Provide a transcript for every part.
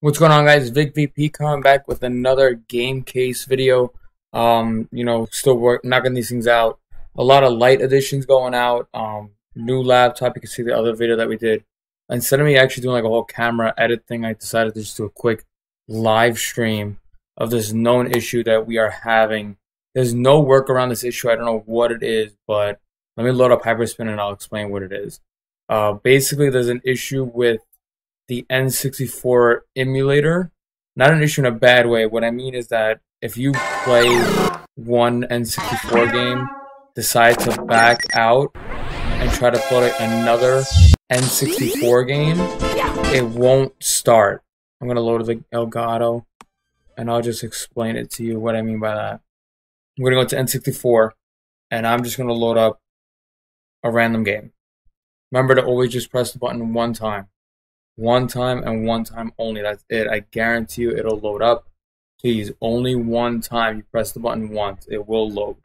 What's going on, guys? Vic VP coming back with another game case video. Still knocking these things out. A lot of light editions going out. New laptop. You can see the other video that we did. Instead of me actually doing like a whole camera edit thing, I decided to just do a quick live stream of this known issue that we are having. There's no work around this issue. I don't know what it is, but let me load up Hyperspin and I'll explain what it is. Basically, there's an issue with the N64 emulator. Not an issue in a bad way. What I mean is that if you play one N64 game, decide to back out and try to play another N64 game, it won't start. I'm going to load the Elgato and I'll just explain it to you what I mean by that. I'm going to go to N64 and I'm just going to load up a random game. Remember to always just press the button one time. One time and one time only. That's it. I guarantee you it'll load up. Please, only one time. You press the button once. It will load.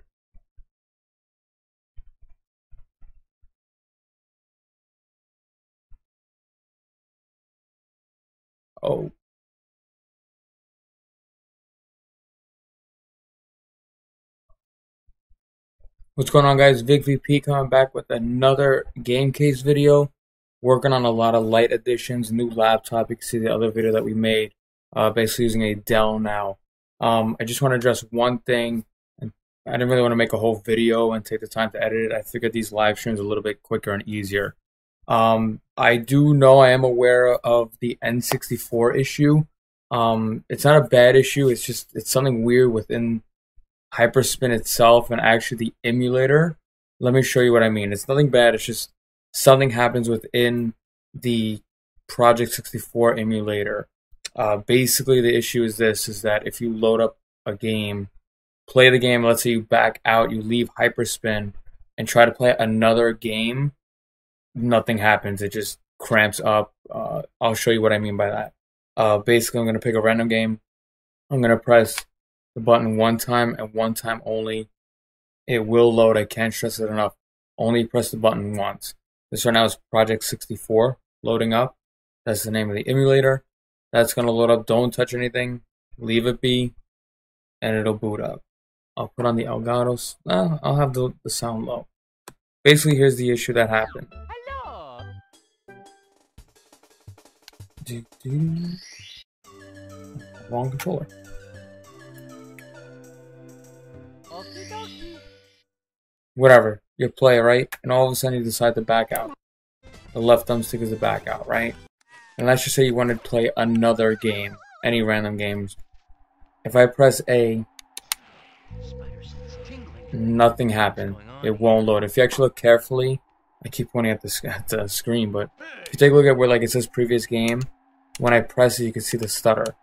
Oh. What's going on, guys? Vic VP coming back with another game case video. Working on a lot of light editions, new laptop. You can see the other video that we made, basically using a Dell now. I just want to address one thing. And I didn't really want to make a whole video and take the time to edit it. I figured these live streams are a little bit quicker and easier. I do know I am aware of the N64 issue. It's not a bad issue. It's something weird within Hyperspin itself and actually the emulator. Let me show you what I mean. It's nothing bad. It's just something happens within the Project 64 emulator. Basically, the issue is that if you load up a game, play the game, let's say you back out, you leave Hyperspin, and try to play another game, nothing happens. It just cramps up. I'll show you what I mean by that. Basically, I'm going to pick a random game. I'm going to press the button one time and one time only. It will load. I can't stress it enough. Only press the button once. This right now is Project 64 loading up. That's the name of the emulator. That's going to load up. Don't touch anything. Leave it be. And it'll boot up. I'll put on the Elgatos. I'll have the sound low. Basically, here's the issue that happened. Hello. Wrong controller. Whatever. You play, right? And all of a sudden you decide to back out. The left thumbstick is the back out, right? And let's just say you want to play another game. Any random games. If I press A, nothing happened. It won't load. If you actually look carefully, I keep pointing at the screen, but if you take a look at where like it says previous game, when I press it, you can see the stutter.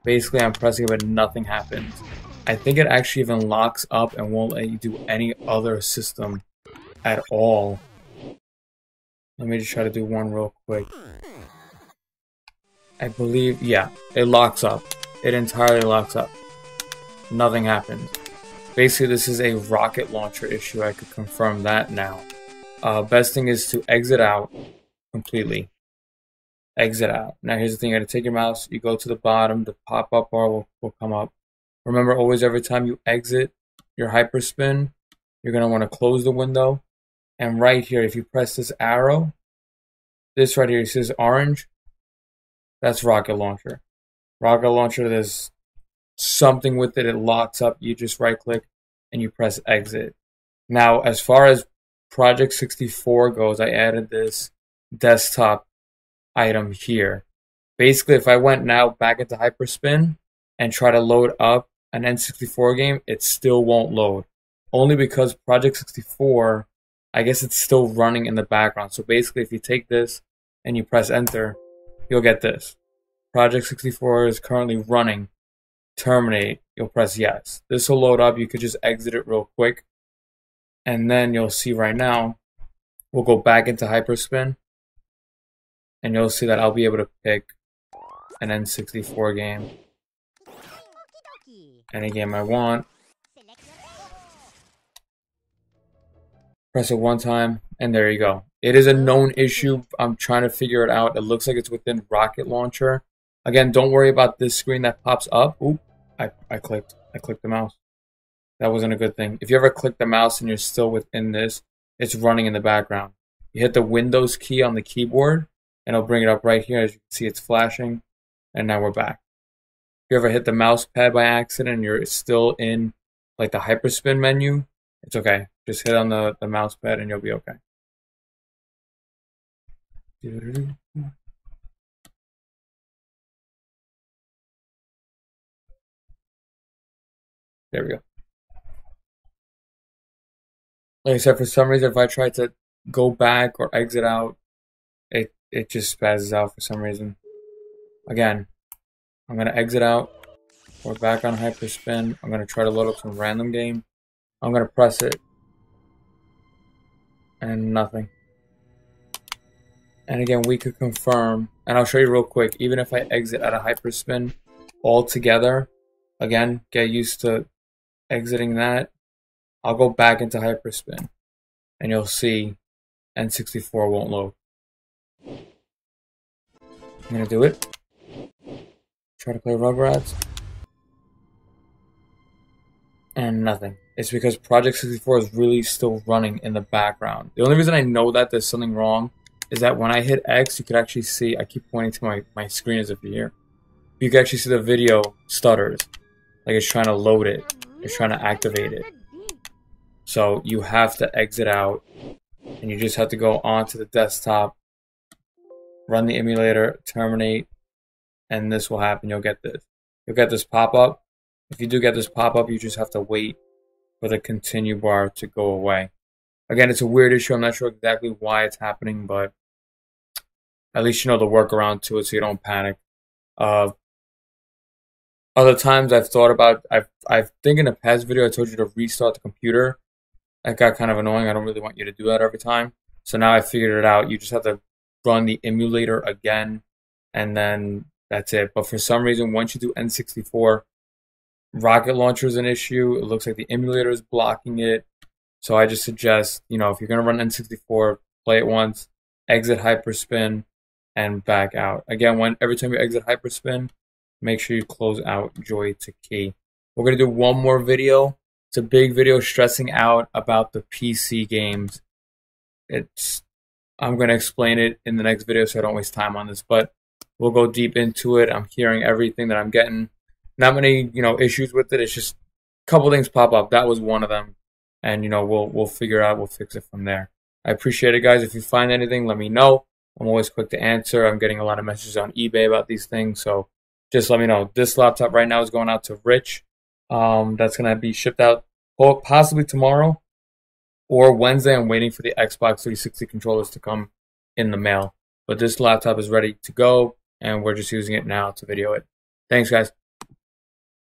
Basically, I'm pressing it, but nothing happens. I think it actually even locks up and won't let you do any other system at all. Let me just try to do one real quick. I believe, yeah, it locks up. It entirely locks up. Nothing happens. Basically, this is a rocket launcher issue. I could confirm that now. Best thing is to exit out completely. Exit out. Now, here's the thing. You gotta take your mouse. You go to the bottom. The pop-up bar will come up. Remember, always every time you exit your Hyperspin, you're going to want to close the window. And right here, if you press this arrow, this right here, it says orange, that's Rocket Launcher. Rocket Launcher, there's something with it. It locks up. You just right-click and you press exit. Now, as far as Project 64 goes, I added this desktop item here. Basically, if I went now back into Hyperspin and try to load up an N64 game, it still won't load. Only because Project 64, I guess it's still running in the background. So basically, if you take this and you press enter, you'll get this. Project 64 is currently running. Terminate, you'll press yes. This will load up. You could just exit it real quick. And then you'll see right now, we'll go back into Hyperspin. And you'll see that I'll be able to pick an N64 game. Any game I want. Press it one time, and there you go. It is a known issue. I'm trying to figure it out. It looks like it's within Rocket Launcher. Again, don't worry about this screen that pops up. Oop, I clicked the mouse. That wasn't a good thing. If you ever click the mouse and you're still within this, it's running in the background. You hit the Windows key on the keyboard, and it'll bring it up right here. As you can see, it's flashing, and now we're back. If you ever hit the mouse pad by accident and you're still in like the hyperspin menu, it's okay. Just hit on the mouse pad and you'll be okay. There we go. Like I said, for some reason, if I try to go back or exit out, it just spazzes out for some reason. Again, I'm gonna exit out. We're back on hyperspin. I'm gonna try to load up some random game. I'm gonna press it, and nothing. And again, we could confirm, and I'll show you real quick. Even if I exit out of hyperspin altogether, again, get used to exiting that. I'll go back into hyperspin, and you'll see N64 won't load. I'm gonna do it. Try to play Rugrats. And nothing. It's because Project 64 is really still running in the background. The only reason I know that there's something wrong is that when I hit X, you could actually see, I keep pointing to my screen as if you're here. You can actually see the video stutters. Like it's trying to load it. It's trying to activate it. So you have to exit out, and you just have to go onto the desktop, run the emulator, terminate, and this will happen. You'll get this. You'll get this pop-up. If you do get this pop-up, you just have to wait for the continue bar to go away. Again, it's a weird issue. I'm not sure exactly why it's happening, but at least you know the workaround to it so you don't panic. Other times I've thought about, I think in a past video I told you to restart the computer. That got kind of annoying. I don't really want you to do that every time. So now I figured it out. You just have to run the emulator again, and then that's it. But for some reason, once you do N64, Rocket Launcher is an issue. It looks like the emulator is blocking it. So I just suggest, you know, if you're going to run N64, play it once, exit hyperspin, and back out. Again, every time you exit hyperspin, make sure you close out joy to key. We're going to do one more video. It's a big video stressing out about the PC games. I'm going to explain it in the next video so I don't waste time on this, but we'll go deep into it. I'm hearing everything that I'm getting. Not many, issues with it. It's just a couple things pop up. That was one of them. And, we'll figure out, we'll fix it from there. I appreciate it, guys. If you find anything, let me know. I'm always quick to answer. I'm getting a lot of messages on eBay about these things, so just let me know. This laptop right now is going out to Rich. That's going to be shipped out possibly tomorrow or Wednesday. I'm waiting for the Xbox 360 controllers to come in the mail. But this laptop is ready to go, and we're just using it now to video it. Thanks, guys.